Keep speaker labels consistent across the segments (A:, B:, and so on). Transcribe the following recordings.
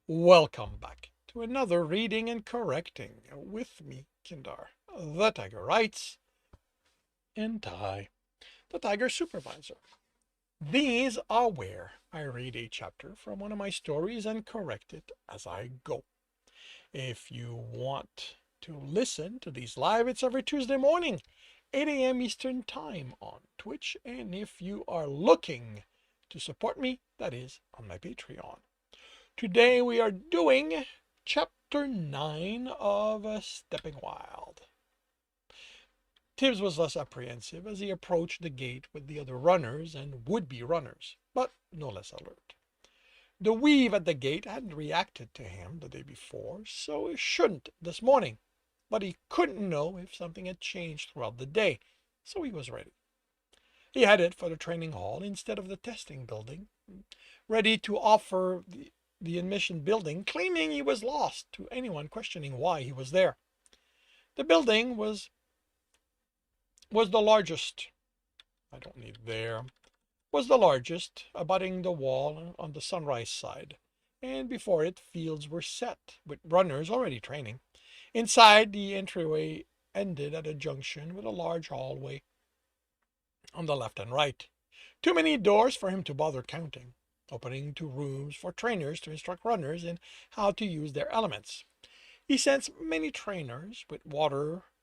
A: Welcome back to another reading and correcting with me, Kindar, the Tiger Writes, and Ty, the Tiger Supervisor. These are where I read a chapter from one of my stories and correct it as I go. If you want to listen to these live, it's every Tuesday morning, 8 a.m. Eastern Time on Twitch, and if you are looking to support me, that is on my Patreon. Today we are doing Chapter 9 of Stepping Wild. Tibs was less apprehensive as he approached the gate with the other runners and would-be runners, but no less alert. The weave at the gate hadn't reacted to him the day before, so it shouldn't this morning. But he couldn't know if something had changed throughout the day, so he was ready. He headed for the training hall instead of the testing building, ready to offer the admission building, claiming he was lost to anyone questioning why he was there. The building was the largest. I don't need there. Was the largest, abutting the wall on the sunrise side, and before it fields were set, with runners already training. Inside, the entryway ended at a junction with a large hallway on the left and right. Too many doors for him to bother counting, opening to rooms for trainers to instruct runners in how to use their elements. He sensed many trainers with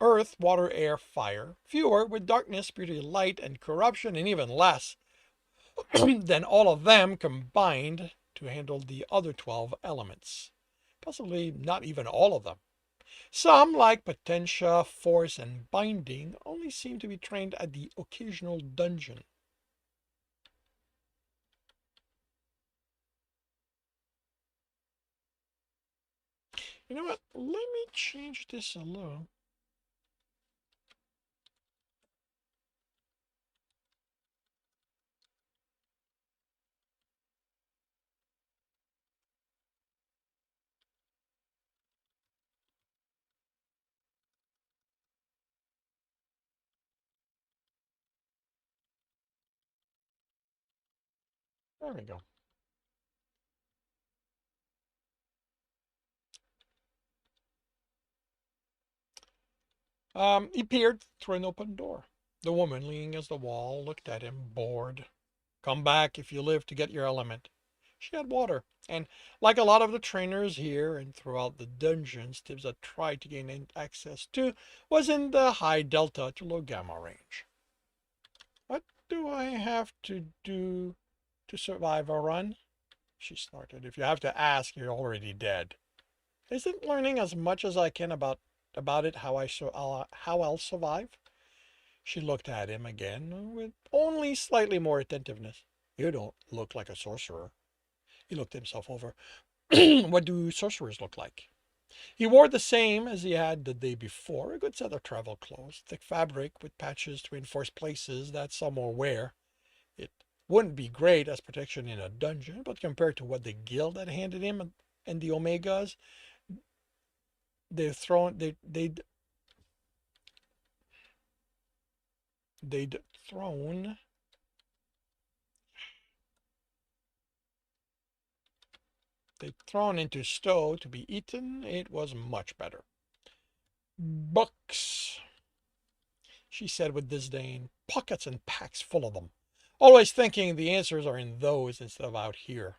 A: earth, water, air, fire, fewer with darkness, beauty, light, and corruption, and even less than all of them combined to handle the other 12 elements. Possibly not even all of them. Some, like Potentia, Force, and Binding, only seem to be trained at the occasional dungeon. You know what? Let me change this a little. There we go. He peered through an open door. The woman, leaning against the wall, looked at him, bored. Come back if you live to get your element. She had water, and like a lot of the trainers here and throughout the dungeons Tibbs had tried to gain access to, was in the high delta to low gamma range. What do I have to do to survive a run? She snorted. If you have to ask, you're already dead. Isn't learning as much as I can about it how I'll survive? She looked at him again with only slightly more attentiveness. You don't look like a sorcerer. He looked himself over. What do sorcerers look like? He wore the same as he had the day before, a good set of travel clothes, thick fabric with patches to reinforce places that some will wear. It wouldn't be great as protection in a dungeon, but compared to what the guild had handed him and the Omegas, they've thrown they'd thrown into stow to be eaten, it was much better. Books, she said with disdain, pockets and packs full of them. Always thinking the answers are in those instead of out here.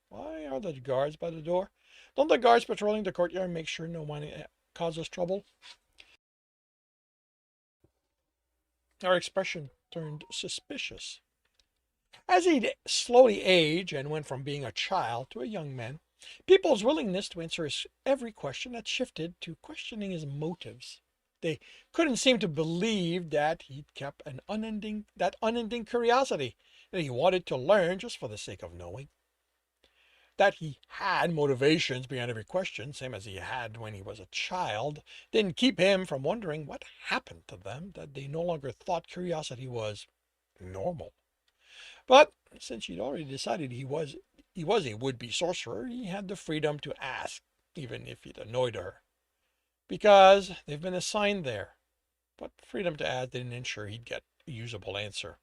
A: Why are the guards by the door? Don't the guards patrolling the courtyard make sure no one causes trouble? Her expression turned suspicious. As he slowly aged and went from being a child to a young man, people's willingness to answer his every question had shifted to questioning his motives. They couldn't seem to believe that he'd kept that unending curiosity, that he wanted to learn just for the sake of knowing. That he had motivations behind every question, same as he had when he was a child, didn't keep him from wondering what happened to them that they no longer thought curiosity was normal. But since she'd already decided he was a would-be sorcerer, he had the freedom to ask, even if it annoyed her. Because they've been assigned there. But freedom to ask didn't ensure he'd get a usable answer.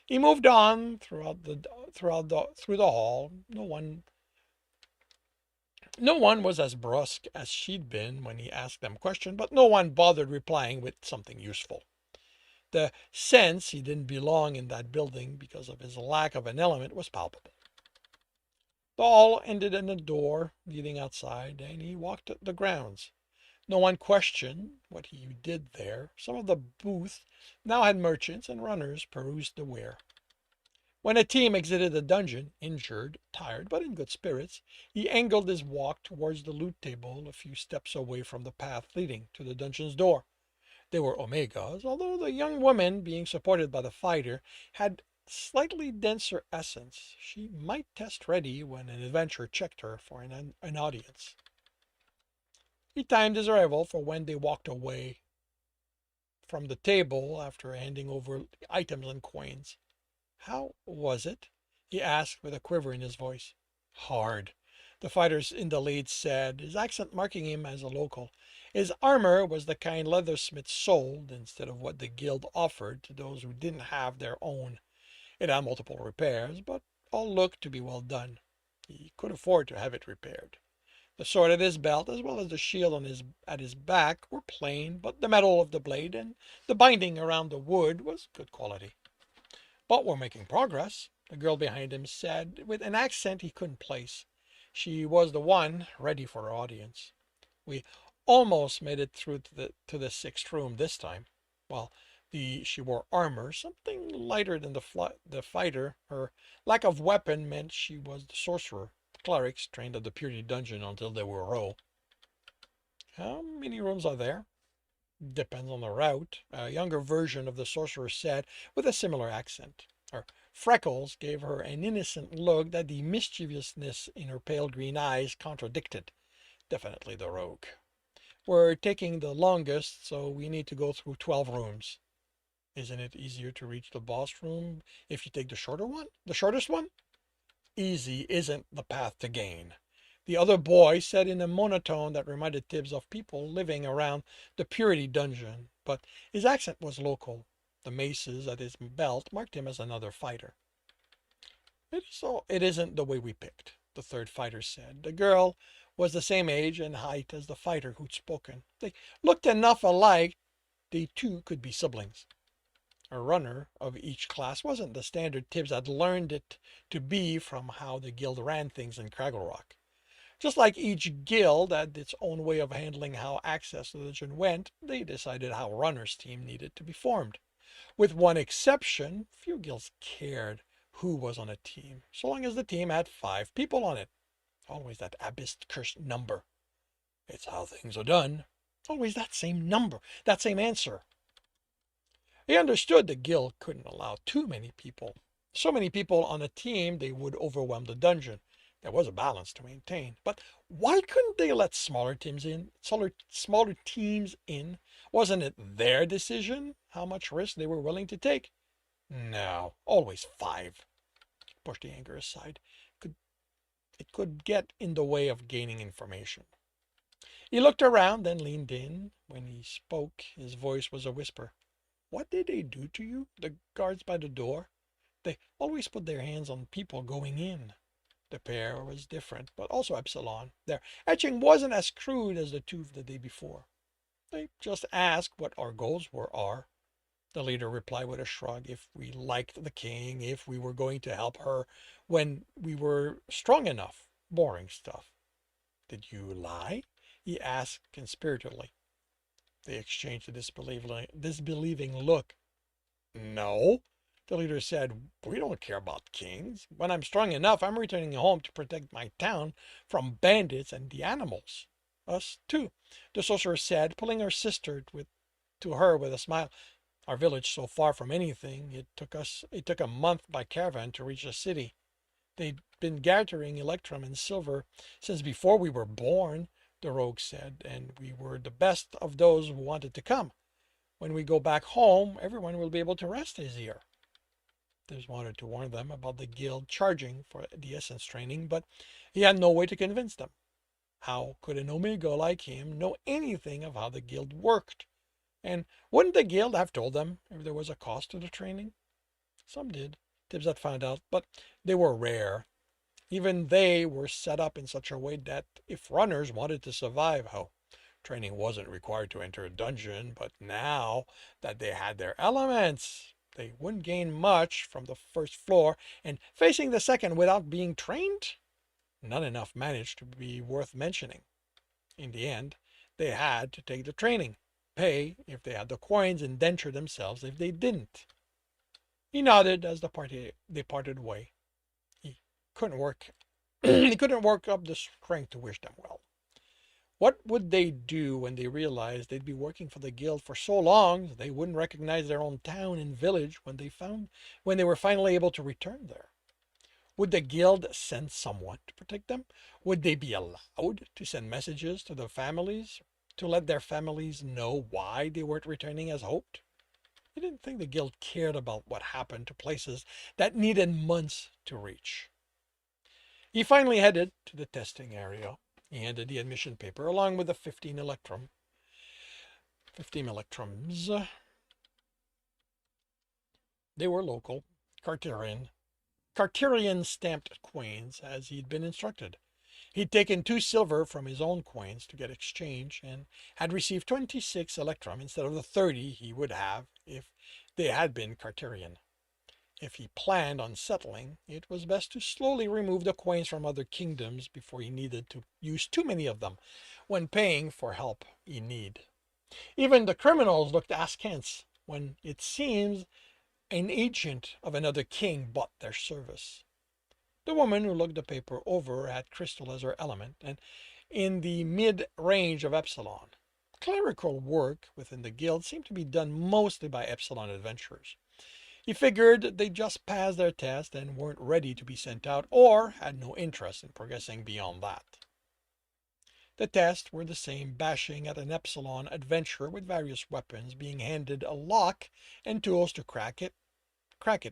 A: He moved on through the hall. No one No one was as brusque as she'd been when he asked them questions, but no one bothered replying with something useful. The sense he didn't belong in that building because of his lack of an element was palpable. The hall ended in a door leading outside, and he walked the grounds. No one questioned what he did there. Some of the booths now had merchants, and runners perused the ware. When a team exited the dungeon, injured, tired, but in good spirits, he angled his walk towards the loot table a few steps away from the path leading to the dungeon's door. They were Omegas, although the young woman, being supported by the fighter, had slightly denser essence. She might test ready when an adventurer checked her for an audience. He timed his arrival for when they walked away from the table after handing over items and coins. How was it? He asked with a quiver in his voice. Hard, the fighter in the lead said, his accent marking him as a local. His armor was the kind leathersmiths sold instead of what the guild offered to those who didn't have their own. It had multiple repairs, but all looked to be well done. He could afford to have it repaired. The sword at his belt, as well as the shield at his back, were plain, but the metal of the blade and the binding around the wood was good quality. But we're making progress, the girl behind him said, with an accent he couldn't place. She was the one ready for her audience. We almost made it through to the sixth room this time. Well, she wore armor, something lighter than the fighter. Her lack of weapon meant she was the sorcerer. Clerics trained at the Purity Dungeon until they were row. How many rooms are there? Depends on the route, a younger version of the sorcerer said with a similar accent. Her freckles gave her an innocent look that the mischievousness in her pale green eyes contradicted. Definitely the rogue. We're taking the longest, so we need to go through 12 rooms. Isn't it easier to reach the boss room if you take the shorter one? The shortest one? Easy isn't the path to gain. The other boy said in a monotone that reminded Tibs of people living around the Purity Dungeon, but his accent was local. The maces at his belt marked him as another fighter. It isn't the way we picked, the third fighter said. The girl was the same age and height as the fighter who'd spoken. They looked enough alike they two could be siblings. A runner of each class wasn't the standard Tibbs had learned it to be from how the guild ran things in Craggle Rock. Just like each guild had its own way of handling how access to the dungeon went, they decided how Runner's team needed to be formed. With one exception, few guilds cared who was on a team, so long as the team had 5 people on it. Always that abyss cursed number. It's how things are done. Always that same number, that same answer. He understood the guild couldn't allow too many people. So many people on a team, they would overwhelm the dungeon. There was a balance to maintain. But why couldn't they let smaller teams in? Smaller teams in? Wasn't it their decision how much risk they were willing to take? No, always 5. Pushed the anger aside. It could get in the way of gaining information. He looked around, then leaned in. When he spoke, his voice was a whisper. What did they do to you, the guards by the door? They always put their hands on people going in. The pair was different, but also Epsilon. Their etching wasn't as crude as the two of the day before. They just asked what our goals are. The leader replied with a shrug. If we liked the king, if we were going to help her when we were strong enough. Boring stuff. Did you lie? He asked conspiratorially. They exchanged a disbelieving look. No, the leader said, we don't care about kings. When I'm strong enough, I'm returning home to protect my town from bandits and the animals. Us too, the sorcerer said, pulling her sister to her with a smile. Our village so far from anything, it took a month by caravan to reach the city. They'd been gathering electrum and silver since before we were born, the rogue said, and we were the best of those who wanted to come. When we go back home, everyone will be able to rest easier. Tibbs wanted to warn them about the guild charging for the essence training, but he had no way to convince them. How could an Omega like him know anything of how the guild worked? And wouldn't the guild have told them if there was a cost to the training? Some did, Tibbs had found out, but they were rare. Even they were set up in such a way that if runners wanted to survive, training wasn't required to enter a dungeon, but now that they had their elements, they wouldn't gain much from the first floor, and facing the second without being trained, not enough managed to be worth mentioning. In the end, they had to take the training, pay if they had the coins, and denture themselves if they didn't. He nodded as they parted way. He couldn't work he couldn't work up the strength to wish them well. What would they do when they realized they'd be working for the guild for so long they wouldn't recognize their own town and village when they were finally able to return there? Would the guild send someone to protect them? Would they be allowed to send messages to the families to let their families know why they weren't returning as hoped? He didn't think the guild cared about what happened to places that needed months to reach. He finally headed to the testing area. He handed the admission paper along with the 15 electrums. They were local, Carterian stamped coins as he'd been instructed. He'd taken 2 silver from his own coins to get exchange and had received 26 electrum instead of the 30 he would have if they had been Carterian. If he planned on settling, it was best to slowly remove the coins from other kingdoms before he needed to use too many of them when paying for help in need. Even the criminals looked askance when it seems an agent of another king bought their service. The woman who looked the paper over had crystal as her element and in the mid-range of Epsilon. Clerical work within the guild seemed to be done mostly by Epsilon adventurers. He figured they just passed their test and weren't ready to be sent out or had no interest in progressing beyond that. The tests were the same bashing at an Epsilon adventure with various weapons being handed a lock and tools to crack it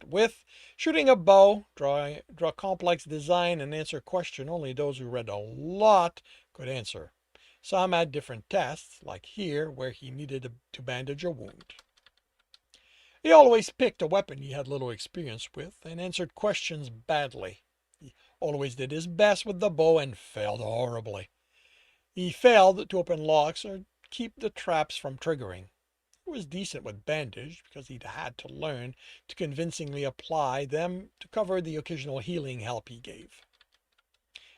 A: with, shooting a bow, draw complex design, and answer question only those who read a lot could answer. Some had different tests, like here where he needed to bandage a wound. He always picked a weapon he had little experience with and answered questions badly. He always did his best with the bow and failed horribly. He failed to open locks or keep the traps from triggering. He was decent with bandage because he'd had to learn to convincingly apply them to cover the occasional healing help he gave.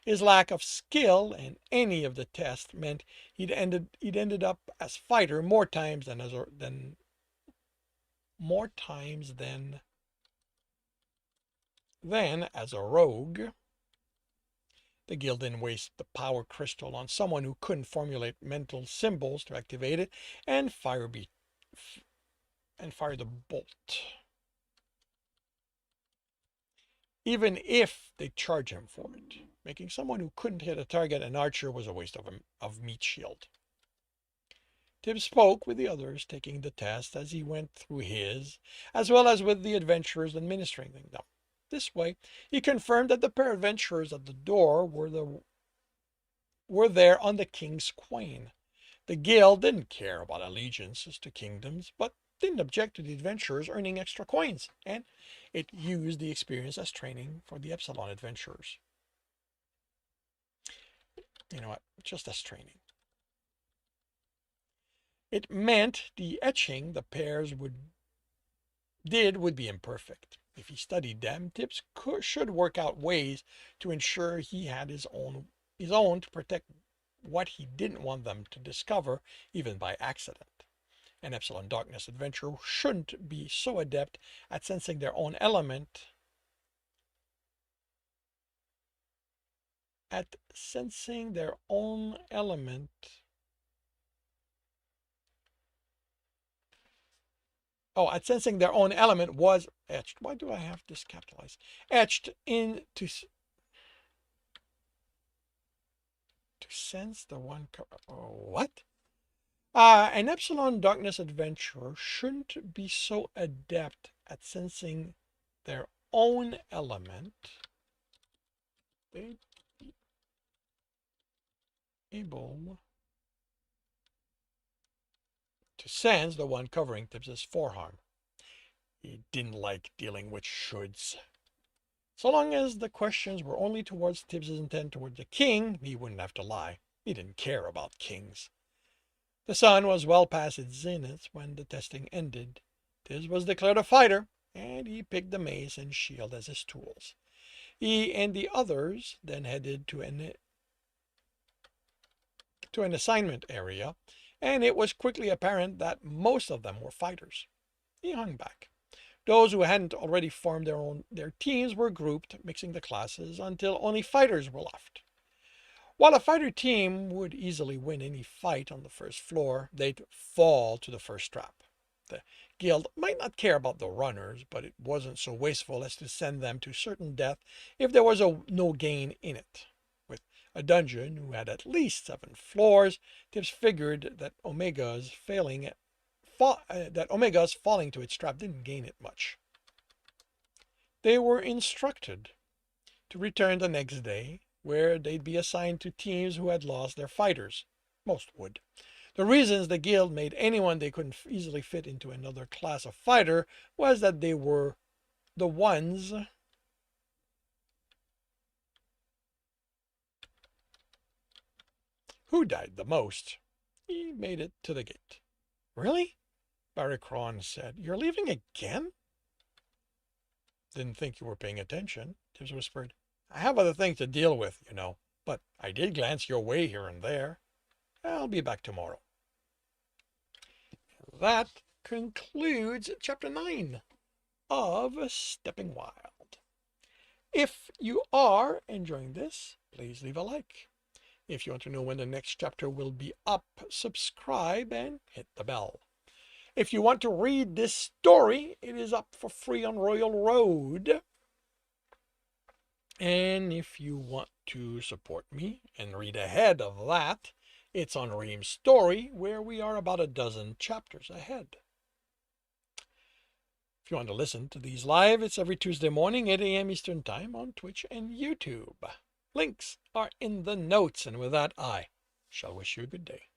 A: His lack of skill in any of the tests meant he'd ended up as fighter more times than as a rogue. The guild didn't waste the power crystal on someone who couldn't formulate mental symbols to activate it and fire the bolt. Even if they charge him for it, making someone who couldn't hit a target an archer was a waste of meat shield. Tibs spoke with the others taking the test as he went through his, as well as with the adventurers administering them. This way, he confirmed that the pair of adventurers at the door were there on the king's coin. The guild didn't care about allegiances to kingdoms, but didn't object to the adventurers earning extra coins, and it used the experience as training for the Epsilon adventurers. You know what? Just as training. It meant the etching the pairs would be imperfect. If he studied them, Tibs should work out ways to ensure he had his own to protect what he didn't want them to discover, even by accident. An Epsilon Darkness adventurer shouldn't be so adept at sensing their own element at sensing their own element at sensing their own element was etched. Why do I have this capitalized? Etched into to sense the one. What? An Epsilon Darkness adventurer shouldn't be so adept at sensing their own element. They'd be able to sense the one covering Tibs' forearm. He didn't like dealing with shoulds. So long as the questions were only towards Tibbs' intent toward the king, he wouldn't have to lie. He didn't care about kings. The sun was well past its zenith when the testing ended. Tibbs was declared a fighter, and he picked the mace and shield as his tools. He and the others then headed to an assignment area, and it was quickly apparent that most of them were fighters. He hung back. Those who hadn't already formed their teams were grouped, mixing the classes until only fighters were left. While a fighter team would easily win any fight on the first floor, they'd fall to the first trap. The guild might not care about the runners, but it wasn't so wasteful as to send them to certain death if there was no gain in it. With a dungeon who had at least 7 floors, Tibbs figured that Omega's falling to its trap didn't gain it much. They were instructed to return the next day, where they'd be assigned to teams who had lost their fighters. Most would. The reasons the guild made anyone they couldn't easily fit into another class of fighter was that they were the ones who died the most. He made it to the gate. Really? Barracron said. You're leaving again? Didn't think you were paying attention, Tibbs whispered. I have other things to deal with, you know, but I did glance your way here and there. I'll be back tomorrow. That concludes Chapter 9 of Stepping Wild. If you are enjoying this, please leave a like. If you want to know when the next chapter will be up, subscribe and hit the bell. If you want to read this story, it is up for free on Royal Road. And if you want to support me and read ahead of that, it's on Ream's Story, where we are about a dozen chapters ahead. If you want to listen to these live, it's every Tuesday morning, 8 a.m. Eastern Time on Twitch and YouTube. Links are in the notes, and with that, I shall wish you a good day.